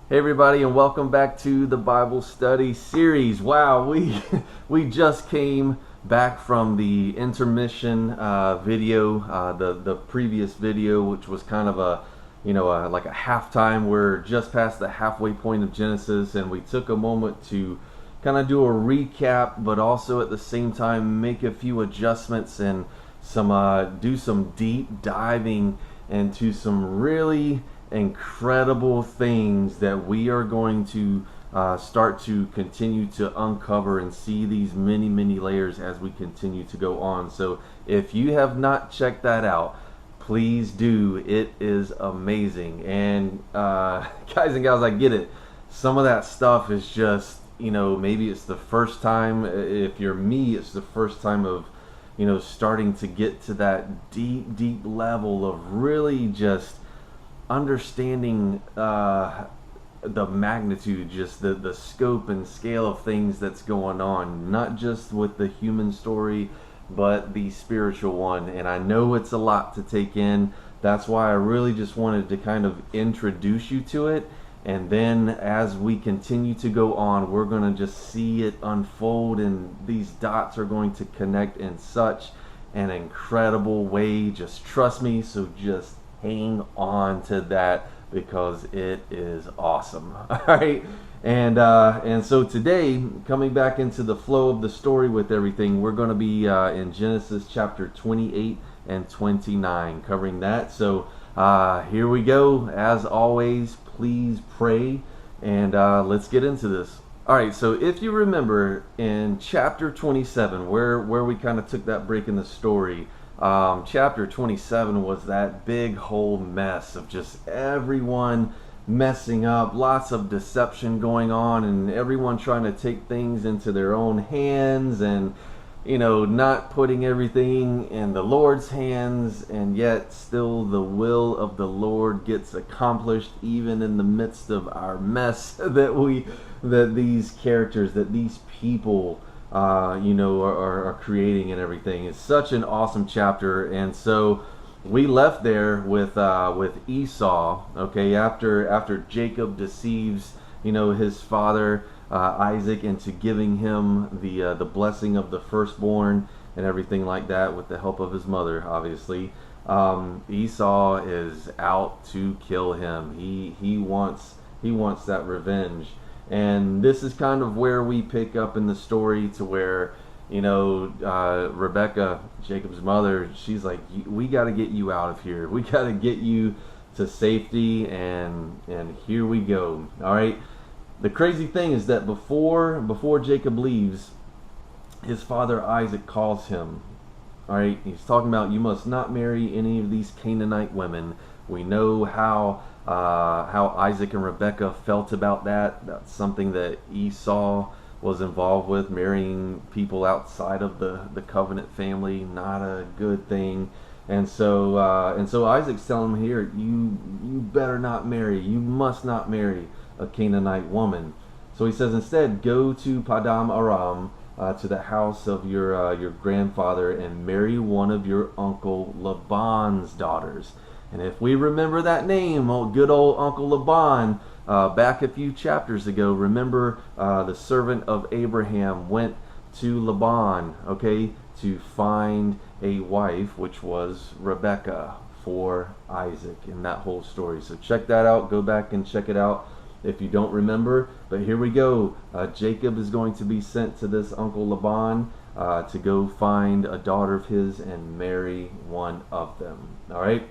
Hey everybody, and welcome back to the Bible study series. Wow, we just came back from the intermission video, the previous video, which was kind of like a halftime. We're just past the halfway point of Genesis, and we took a moment to kind of do a recap, but also at the same time make a few adjustments and do some deep diving into some really incredible things that we are going to start to continue to uncover and see these many layers as we continue to go on. So if you have not checked that out, please do. It is amazing. And guys and gals, I get it. Some of that stuff is just, maybe it's the first time. If you're me, it's the first time of starting to get to that deep level of really just understanding the magnitude, just the scope and scale of things that's going on, not just with the human story, but the spiritual one. And I know it's a lot to take in. That's why I really just wanted to kind of introduce you to it. And then as we continue to go on, we're going to just see it unfold, and these dots are going to connect in such an incredible way. Just trust me. So just hang on to that because it is awesome. All right. And so today, coming back into the flow of the story with everything, we're going to be in Genesis chapter 28 and 29, covering that. So here we go. As always, please pray, and let's get into this. All right, so if you remember in chapter 27, where we kind of took that break in the story, chapter 27 was that big whole mess of just everyone messing up, lots of deception going on, and everyone trying to take things into their own hands, and not putting everything in the Lord's hands, and yet still the will of the Lord gets accomplished even in the midst of our mess that these characters, that these people are creating and everything. It's such an awesome chapter. And so we left there with Esau, okay, after Jacob deceives his father Isaac into giving him the blessing of the firstborn and everything like that, with the help of his mother, obviously. Esau is out to kill him. He wants that revenge. And this is kind of where we pick up in the story, to where Rebecca, Jacob's mother, she's like, we got to get you out of here. We got to get you to safety, and here we go. All right. The crazy thing is that before Jacob leaves, his father Isaac calls him. All right, he's talking about, you must not marry any of these Canaanite women. We know how Isaac and Rebekah felt about that. That's something that Esau was involved with, marrying people outside of the covenant family. Not a good thing. And so Isaac's telling him here, you better not marry. You must not marry a Canaanite woman. So he says, instead, go to Padam Aram, to the house of your grandfather, and marry one of your uncle Laban's daughters. And if we remember that name, good old Uncle Laban, back a few chapters ago, remember the servant of Abraham went to Laban, okay, to find a wife, which was Rebekah, for Isaac, in that whole story. So check that out. Go back and check it out if you don't remember. But here we go. Jacob is going to be sent to this Uncle Laban to go find a daughter of his and marry one of them. All right.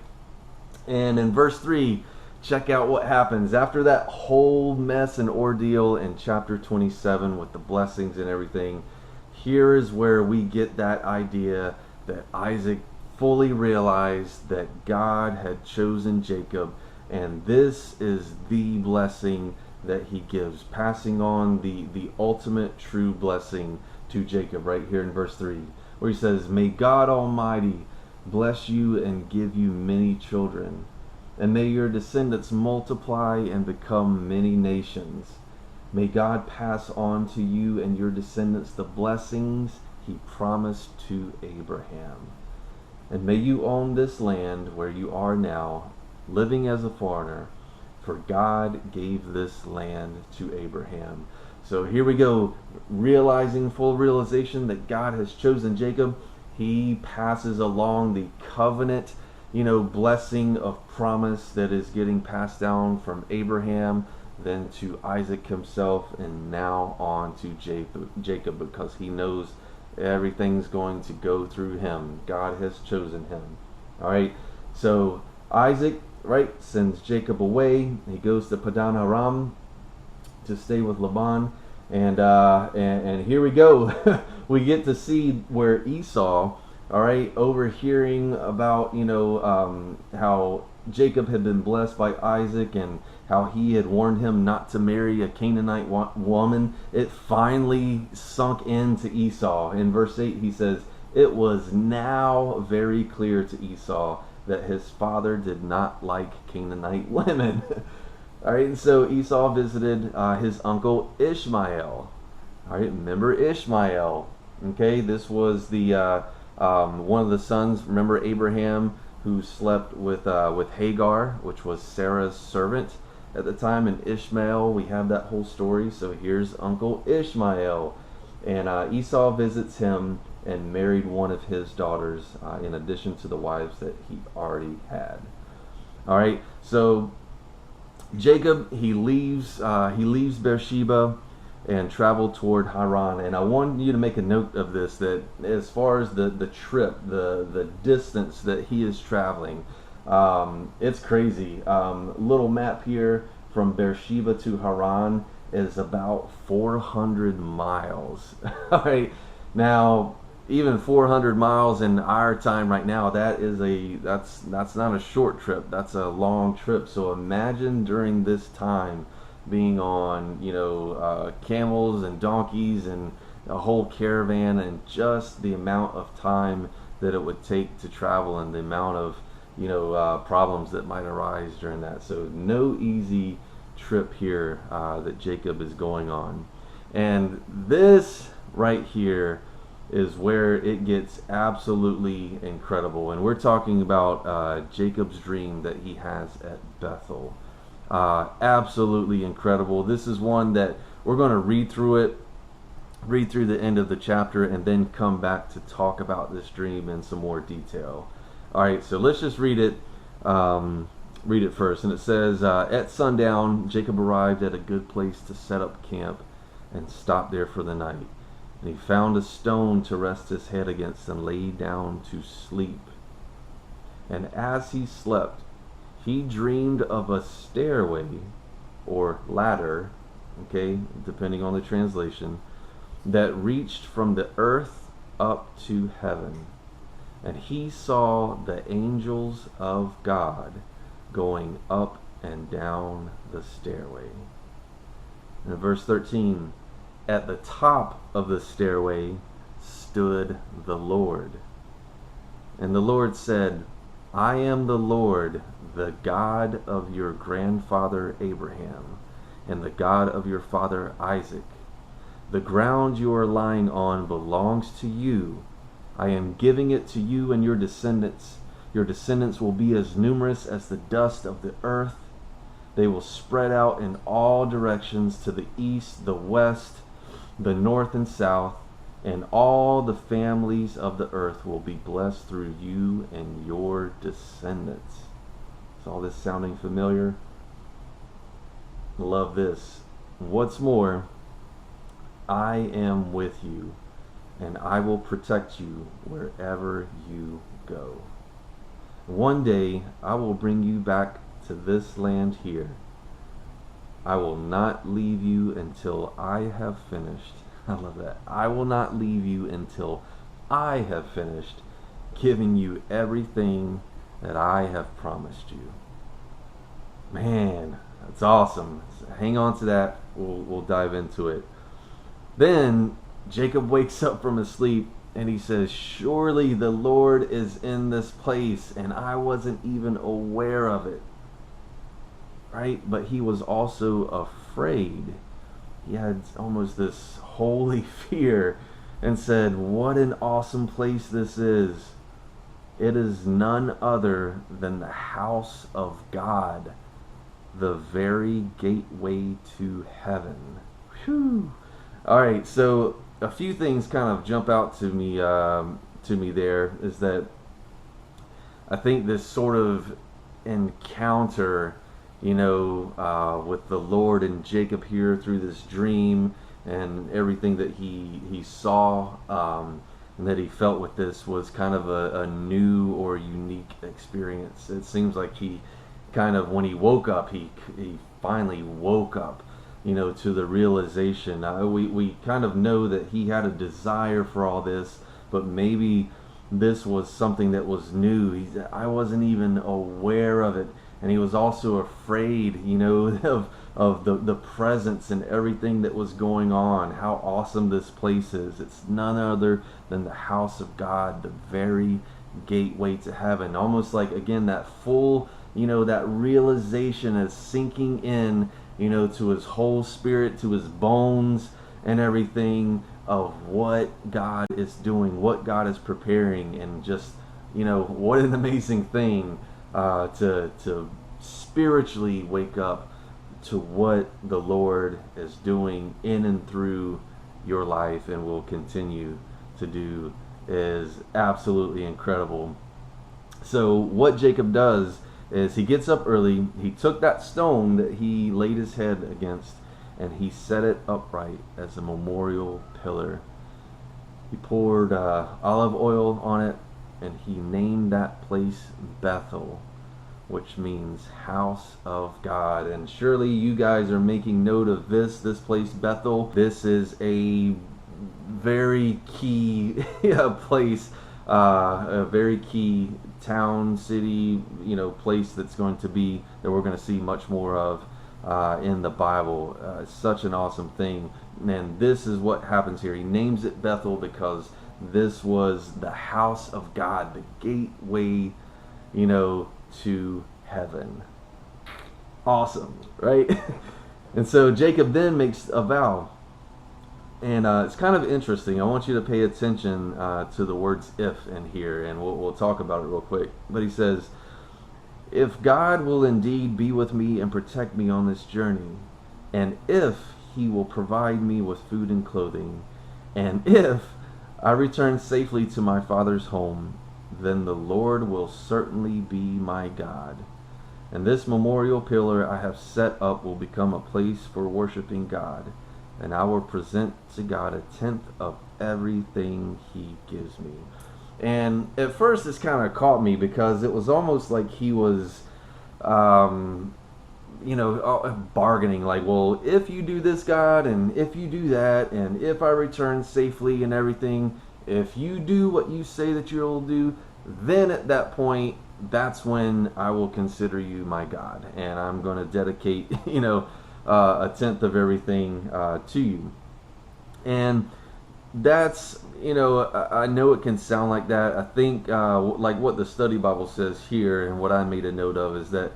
And in verse 3, check out what happens after that whole mess and ordeal in chapter 27 with the blessings and everything. Here is where we get that idea that Isaac fully realized that God had chosen Jacob, and this is the blessing that he gives, passing on the ultimate true blessing to Jacob right here in verse 3, where he says, may God Almighty bless you and give you many children, and may your descendants multiply and become many nations. May God pass on to you and your descendants the blessings he promised to Abraham. And may you own this land where you are now, living as a foreigner, for God gave this land to Abraham. So here we go, realizing, full realization that God has chosen Jacob. He passes along the covenant, blessing of promise that is getting passed down from Abraham, then to Isaac himself, and now on to Jacob, because he knows everything's going to go through him. God has chosen him. All right, so Isaac, sends Jacob away. He goes to Padan Aram to stay with Laban, and here we go. We get to see where Esau, overhearing about how Jacob had been blessed by Isaac and how he had warned him not to marry a Canaanite woman. It finally sunk into Esau. In verse 8 he says, "It was now very clear to Esau that his father did not like Canaanite women." All right, and so Esau visited his uncle Ishmael. All right, remember Ishmael. Okay, this was the one of the sons. Remember Abraham, who slept with Hagar, which was Sarah's servant at the time, and Ishmael. We have that whole story. So here's Uncle Ishmael, and Esau visits him and married one of his daughters in addition to the wives that he already had. All right, so Jacob, he leaves Beersheba and travel toward Haran. And I want you to make a note of this, that as far as the trip, the distance that he is traveling, it's crazy. Little map here from Beersheba to Haran is about 400 miles. All right, now even 400 miles in our time right now, that's not a short trip, that's a long trip. So imagine during this time being on camels and donkeys and a whole caravan, and just the amount of time that it would take to travel, and the amount of problems that might arise during that. So no easy trip here that Jacob is going on. And this right here is where it gets absolutely incredible. And we're talking about Jacob's dream that he has at Bethel. Absolutely incredible. This is one that we're going to read through the end of the chapter, and then come back to talk about this dream in some more detail. All right, so let's just read it first. And it says, at sundown, Jacob arrived at a good place to set up camp and stopped there for the night. And he found a stone to rest his head against and lay down to sleep. And as he slept, he dreamed of a stairway or ladder, depending on the translation, that reached from the earth up to heaven. And he saw the angels of God going up and down the stairway. And in verse 13, at the top of the stairway stood the Lord. And the Lord said, "I am the Lord, the God of your grandfather Abraham, and the God of your father Isaac. The ground you are lying on belongs to you. I am giving it to you and your descendants. Your descendants will be as numerous as the dust of the earth. They will spread out in all directions, to the east, the west, the north and south, and all the families of the earth will be blessed through you and your descendants." Is all this sounding familiar? Love this. What's more, I am with you, and I will protect you wherever you go. One day I will bring you back to this land here. I will not leave you until I have finished. I love that. I will not leave you until I have finished giving you everything that I have promised you. Man, that's awesome. So hang on to that. We'll dive into it. Then Jacob wakes up from his sleep and he says, "Surely the Lord is in this place, and I wasn't even aware of it." Right? But he was also afraid. He had almost this holy fear and said, "What an awesome place this is. It is none other than the house of God, the very gateway to heaven. Whew. All right, so a few things kind of jump out to me there is that I think this sort of encounter, with the Lord and Jacob here through this dream and everything that he saw and that he felt with this was kind of a new or unique experience. It seems like he kind of, when he woke up, he finally woke up, to the realization. We kind of know that he had a desire for all this, but maybe this was something that was new. I wasn't even aware of it. And he was also afraid, of the presence and everything that was going on. How awesome this place is. It's none other than the house of God, the very gateway to heaven. Almost like, again, that full, that realization is sinking in, to his whole spirit, to his bones and everything, of what God is doing, what God is preparing, and just, what an amazing thing to spiritually wake up to what the Lord is doing in and through your life and will continue to do is absolutely incredible. So what Jacob does is he gets up early, he took that stone that he laid his head against, and he set it upright as a memorial pillar. He poured olive oil on it, and he named that place Bethel, which means house of God. And surely you guys are making note of this place, Bethel. This is a very key place, a very key town, city, place that's going to be, that we're going to see much more of in the Bible. Such an awesome thing. And this is what happens here. He names it Bethel because this was the house of God, the gateway, to heaven. Awesome, right? And so Jacob then makes a vow. And it's kind of interesting. I want you to pay attention to the words if in here, and we'll talk about it real quick. But he says, if God will indeed be with me and protect me on this journey, and if he will provide me with food and clothing, and if I return safely to my father's home, then the Lord will certainly be my God. And this memorial pillar I have set up will become a place for worshiping God, and I will present to God 1/10 of everything he gives me. And at first this kind of caught me because it was almost like he was bargaining, like, well, if you do this, God, and if you do that, and if I return safely and everything, if you do what you say that you'll do, then at that point, that's when I will consider you my God, and I'm going to dedicate, 1/10 of everything to you. And that's, I know it can sound like that. I think like what the study Bible says here, and what I made a note of, is that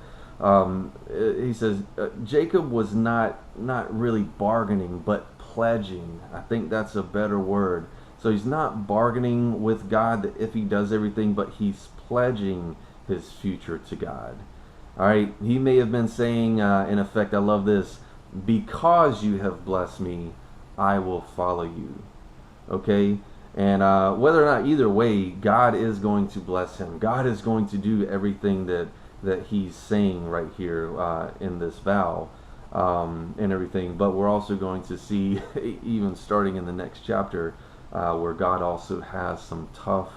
he says Jacob was not really bargaining, but pledging. I think that's a better word. So he's not bargaining with God that if he does everything, but he's pledging his future to God. All right, he may have been saying, in effect, I love this, because you have blessed me, I will follow you. Okay? And whether or not, either way, God is going to bless him. God is going to do everything that he's saying right here in this vow and everything. But we're also going to see, even starting in the next chapter, where God also has some tough,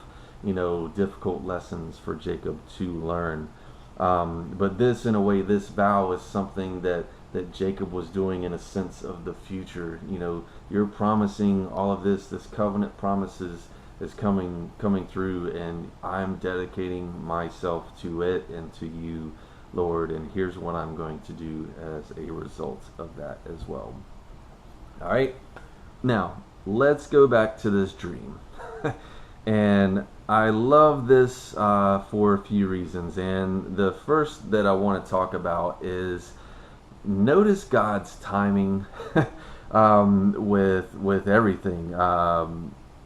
difficult lessons for Jacob to learn. But this, in a way, this vow is something that Jacob was doing in a sense of the future. You're promising all of this covenant promises is coming through, and I'm dedicating myself to it and to you, Lord, and here's what I'm going to do as a result of that as well. All right, now let's go back to this dream. And I love this for a few reasons, and the first that I want to talk about is notice God's timing with everything.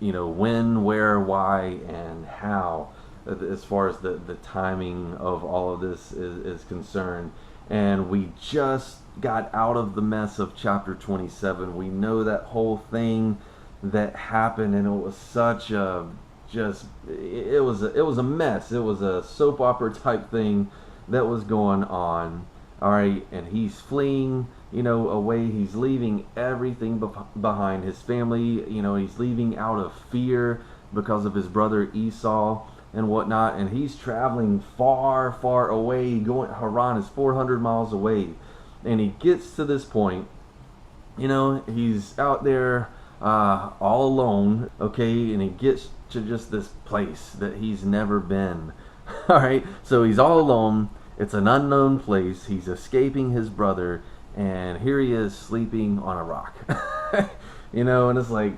When, where, why, and how, as far as the timing of all of this is concerned. And we just got out of the mess of chapter 27. We know that whole thing that happened, and it was such a it was a mess. It was a soap opera type thing that was going on. All right, and he's fleeing, away. He's leaving everything behind. His family, he's leaving out of fear because of his brother Esau and whatnot. And he's traveling far, far away. Haran is 400 miles away, and he gets to this point. He's out there all alone. Okay, and he gets to just this place that he's never been. All right, so he's all alone. It's an unknown place. He's escaping his brother, and here he is sleeping on a rock. And it's like,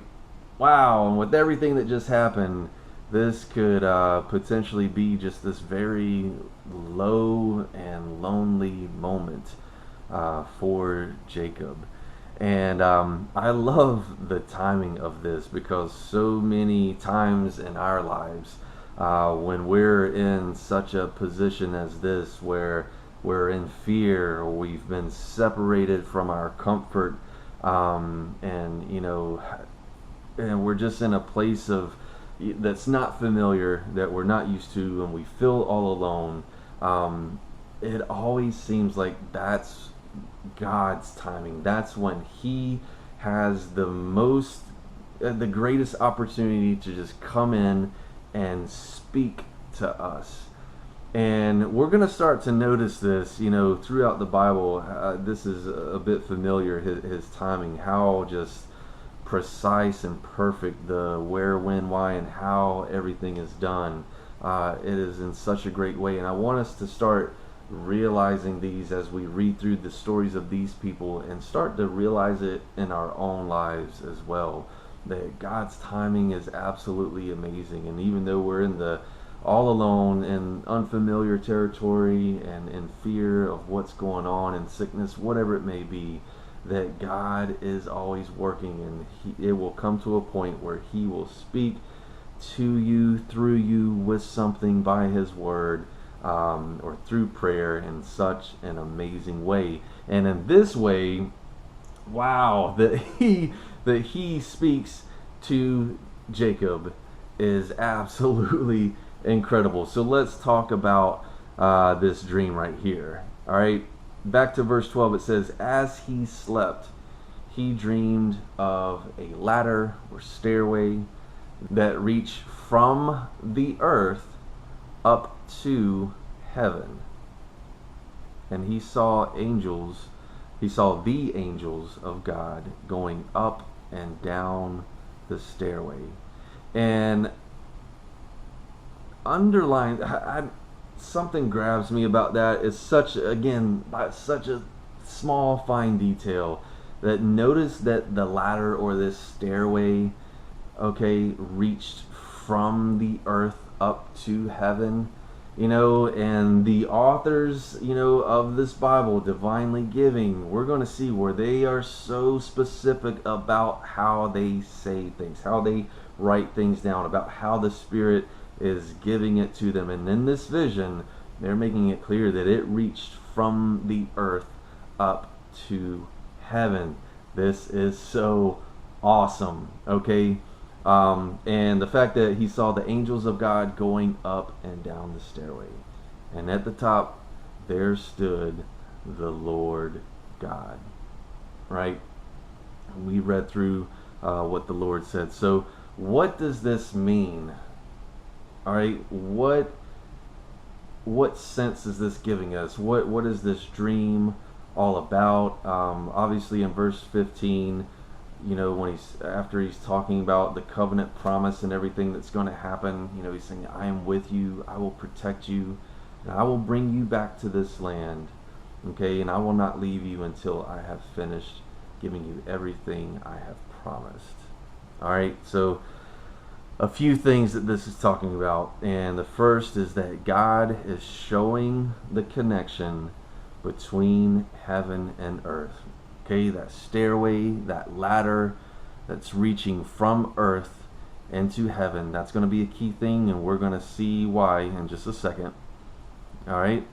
wow. And with everything that just happened, this could potentially be just this very low and lonely moment for Jacob. And I love the timing of this, because so many times in our lives, when we're in such a position as this, where we're in fear, or we've been separated from our comfort, and we're just in a place of that's not familiar, that we're not used to, and we feel all alone. It always seems like that's God's timing. That's when He has the greatest opportunity to just come in and speak to us. And we're going to start to notice this, throughout the Bible. This is a bit familiar, his timing, how just precise and perfect the where, when, why, and how everything is done. It is in such a great way. And I want us to start realizing these as we read through the stories of these people, and start to realize it in our own lives as well, that God's timing is absolutely amazing. And even though we're in the all alone in unfamiliar territory and in fear of what's going on, in sickness, whatever it may be, that God is always working, and it will come to a point where He will speak to you, through you, with something by His word, or through prayer, in such an amazing way. And in this way, wow, that he speaks to Jacob is absolutely incredible. So let's talk about this dream right here. All right, back to verse 12. It says, as he slept, he dreamed of a ladder or stairway that reached from the earth up to heaven. And he saw the angels of God going up and down the stairway. And something grabs me about that. Is such a small, fine detail, that notice that the ladder or this stairway, reached from the earth up to heaven. And the authors, of this Bible, divinely giving, we're going to see where they are so specific about how they say things, how they write things down, about how the Spirit is giving it to them. And in this vision, they're making it clear that it reached from the earth up to heaven. This is so awesome, and the fact that he saw the angels of God going up and down the stairway, and at the top there stood the Lord God. Right? We read through what the Lord said. So what does this mean? All right, what sense is this giving us? What is this dream all about? Obviously in verse 15, when after he's talking about the covenant promise and everything that's going to happen, he's saying, I am with you, I will protect you, and I will bring you back to this land, and I will not leave you until I have finished giving you everything I have promised. All right, so a few things that this is talking about, and the first is that God is showing the connection between heaven and earth. That stairway, that ladder that's reaching from earth into heaven, that's going to be a key thing, and we're going to see why in just a second. All right,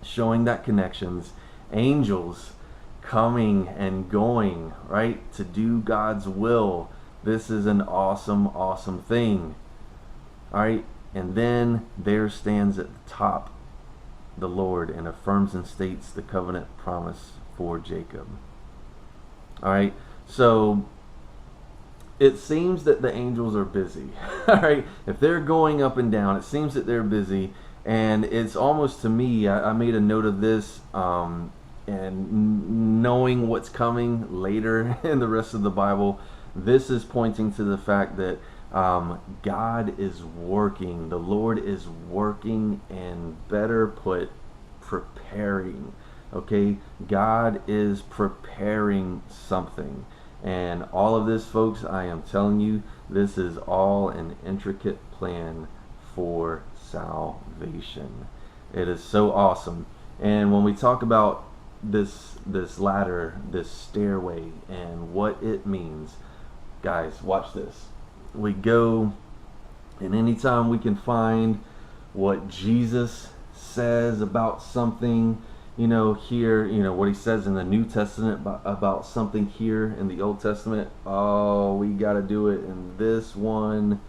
showing that connections, angels coming and going, right, to do God's will. This is an awesome, awesome thing. All right, and then there stands at the top the Lord and affirms and states the covenant promise for Jacob. All right, so it seems that the angels are busy. All right, if they're going up and down, it seems that they're busy, and it's almost, to me, I made a note of this, and knowing what's coming later in the rest of the Bible, this is pointing to the fact that God is working. The Lord is working, and better put, preparing. Okay, God is preparing something. And all of this, folks, I am telling you, this is all an intricate plan for salvation. It is so awesome. And when we talk about this ladder, this stairway, and what it means, guys, watch this. We go, and anytime we can find what Jesus says about something, here, what he says in the New Testament about something here in the Old Testament, oh, we got to do it. And this one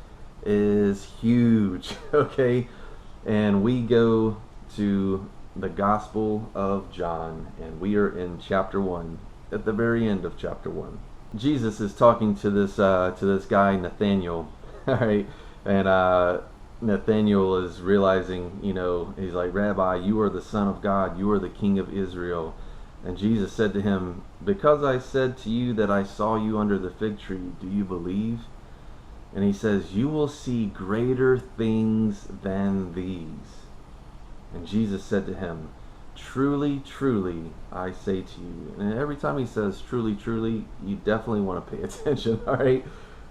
is huge, okay? And we go to the Gospel of John, and we are in chapter 1, at the very end of chapter 1. Jesus is talking to this guy, Nathaniel, all right? And Nathaniel is realizing, he's like, Rabbi, you are the Son of God, you are the King of Israel. And Jesus said to him, because I said to you that I saw you under the fig tree, do you believe? And he says, you will see greater things than these. And Jesus said to him, truly, truly, I say to you. And every time he says truly, truly, you definitely want to pay attention, all right?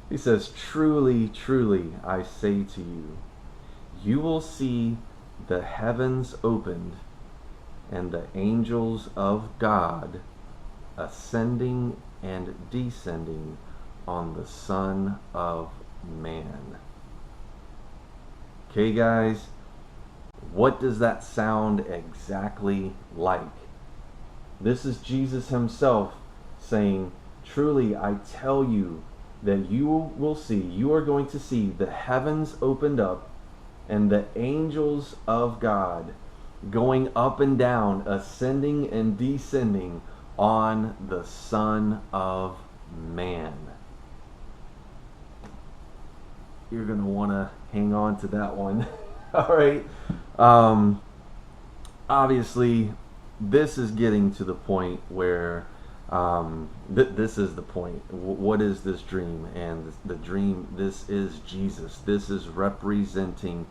He says, truly, truly, I say to you, you will see the heavens opened and the angels of God ascending and descending on the Son of Man. Okay, guys, what does that sound exactly like? This is Jesus himself saying, truly, I tell you that you will see, you are going to see the heavens opened up and the angels of God going up and down, ascending and descending on the Son of Man. You're going to want to hang on to that one. All right. Obviously, this is getting to the point where this is the point. What is this dream? And the dream, this is Jesus. This is representing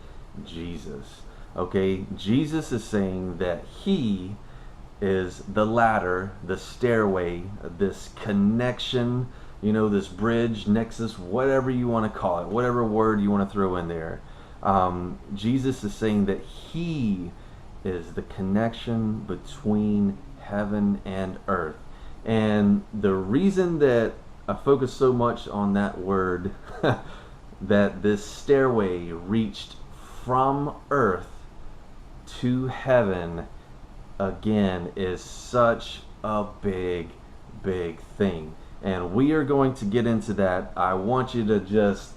Jesus. Okay, Jesus is saying that he is the ladder, the stairway, this connection, this bridge, nexus, whatever you want to call it, whatever word you want to throw in there. Jesus is saying that he is the connection between heaven and earth. And the reason that I focus so much on that word, that this stairway reached from earth to heaven, again, is such a big, big thing. And we are going to get into that. I want you to just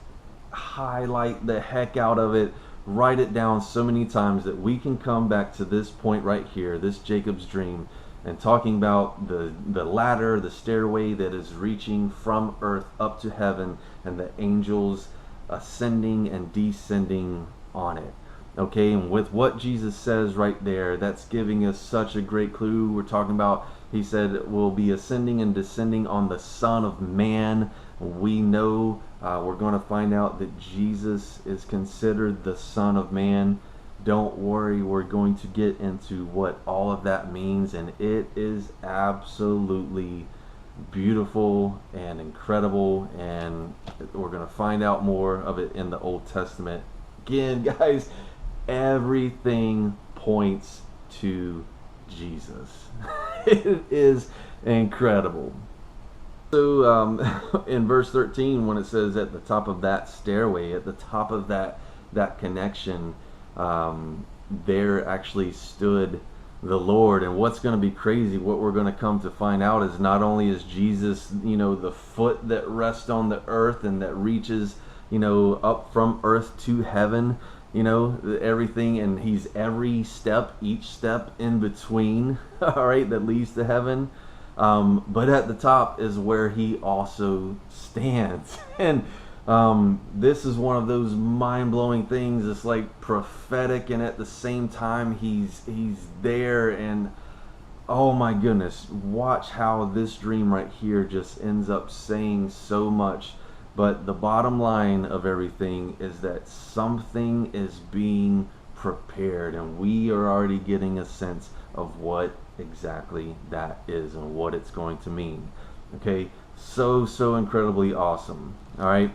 highlight the heck out of it, write it down so many times that we can come back to this point right here, this Jacob's dream, and talking about the ladder, the stairway that is reaching from earth up to heaven, and the angels ascending and descending on it. Okay, and with what Jesus says right there, that's giving us such a great clue. We're talking about, he said, we'll be ascending and descending on the Son of Man. We know we're going to find out that Jesus is considered the Son of Man. Don't worry, we're going to get into what all of that means, and it is absolutely beautiful and incredible, and we're going to find out more of it in the Old Testament. Again, guys, everything points to Jesus. It is incredible. So in verse 13, when it says at the top of that stairway, at the top of that connection, there actually stood the Lord. And what's going to be crazy, what we're going to come to find out, is not only is Jesus, the foot that rests on the earth and that reaches, up from earth to heaven, everything, and he's every step, each step in between, all right, that leads to heaven. But at the top is where he also stands. And this is one of those mind-blowing things. It's like prophetic, and at the same time he's there. And oh my goodness, watch how this dream right here just ends up saying so much. But the bottom line of everything is that something is being prepared, and we are already getting a sense of what exactly that is and what it's going to mean. Okay, so incredibly awesome. All right,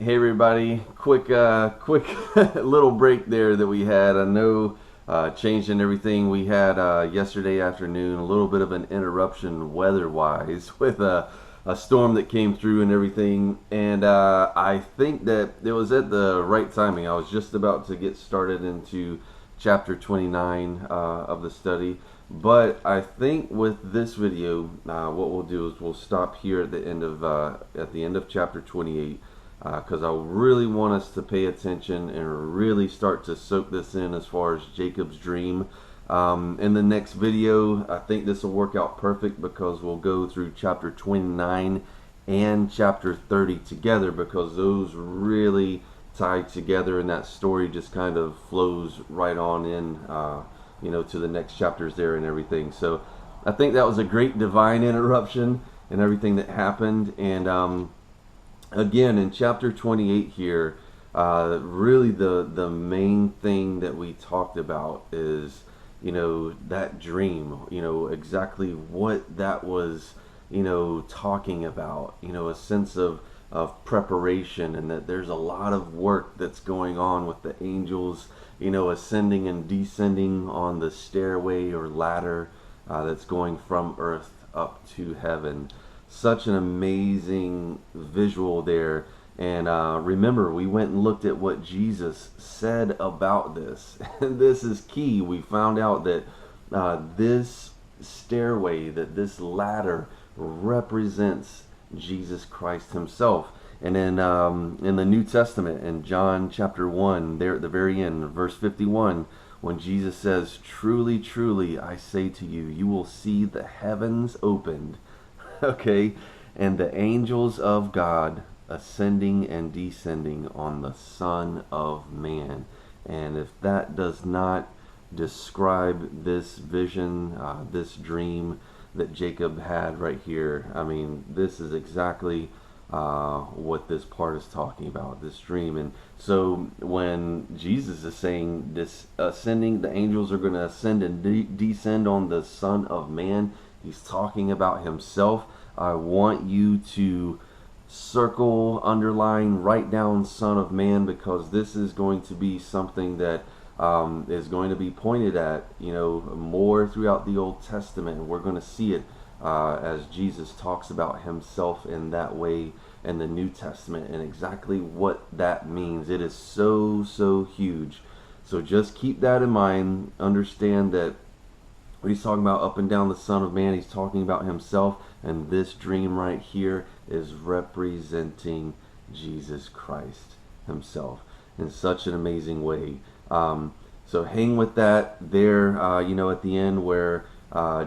hey everybody, quick little break there that we had. I know changing everything we had yesterday afternoon, a little bit of an interruption weather-wise with a storm that came through and everything, and I think that it was at the right timing. I was just about to get started into chapter 29 of the study, but I think with this video, what we'll do is we'll stop here at the end of chapter 28, because I really want us to pay attention and really start to soak this in as far as Jacob's dream. In the next video, I think this will work out perfect, because we'll go through chapter 29 and chapter 30 together, because those really tie together, and that story just kind of flows right on in, to the next chapters there and everything. So I think that was a great divine interruption and everything that happened. And again, in chapter 28 here, really the main thing that we talked about is that dream, exactly what that was, talking about, a sense of preparation, and that there's a lot of work that's going on with the angels, ascending and descending on the stairway or ladder that's going from earth up to heaven. Such an amazing visual there. And remember, we went and looked at what Jesus said about this. And this is key. We found out that this stairway, that this ladder represents Jesus Christ himself. And then in the New Testament, in John chapter 1, there at the very end, verse 51, when Jesus says, "Truly, truly, I say to you, you will see the heavens opened," okay, and the angels of God ascending and descending on the Son of Man. And if that does not describe this vision, this dream that Jacob had right here, I mean, this is exactly what this part is talking about, this dream. And so when Jesus is saying this ascending, the angels are going to ascend and descend on the Son of Man, he's talking about himself. I want you to circle, underline, write down Son of Man, because this is going to be something that is going to be pointed at, more throughout the Old Testament. We're going to see it as Jesus talks about himself in that way in the New Testament, and exactly what that means. It is so huge. So just keep that in mind. Understand that what he's talking about up and down the Son of Man, he's talking about himself, and this dream right here is representing Jesus Christ himself in such an amazing way. So hang with that there, at the end where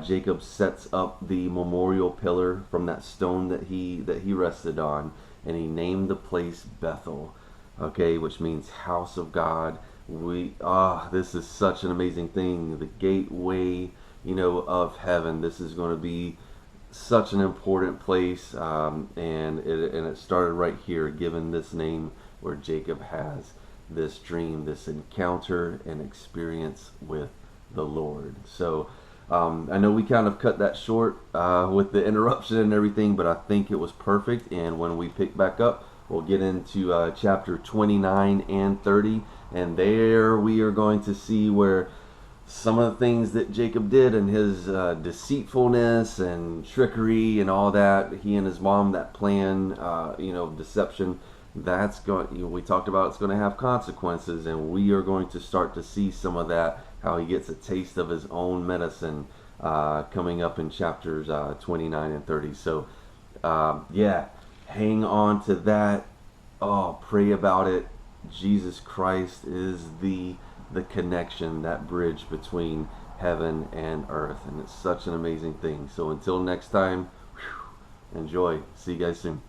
Jacob sets up the memorial pillar from that stone that he rested on, and he named the place Bethel, okay, which means house of God. This is such an amazing thing, the gateway, of heaven. This is going to be such an important place, and it started right here, given this name, where Jacob has this dream, this encounter and experience with the Lord. So I know we kind of cut that short with the interruption and everything, but I think it was perfect. And when we pick back up, we'll get into chapter 29 and 30, and there we are going to see where some of the things that Jacob did and his deceitfulness and trickery and all that, he and his mom, that plan, deception, that's going, we talked about it's going to have consequences, and we are going to start to see some of that how he gets a taste of his own medicine coming up in chapters 29 and 30. So yeah, hang on to that. Oh, pray about it. Jesus Christ is the connection, that bridge between heaven and earth, and it's such an amazing thing. So until next time, enjoy. See you guys soon.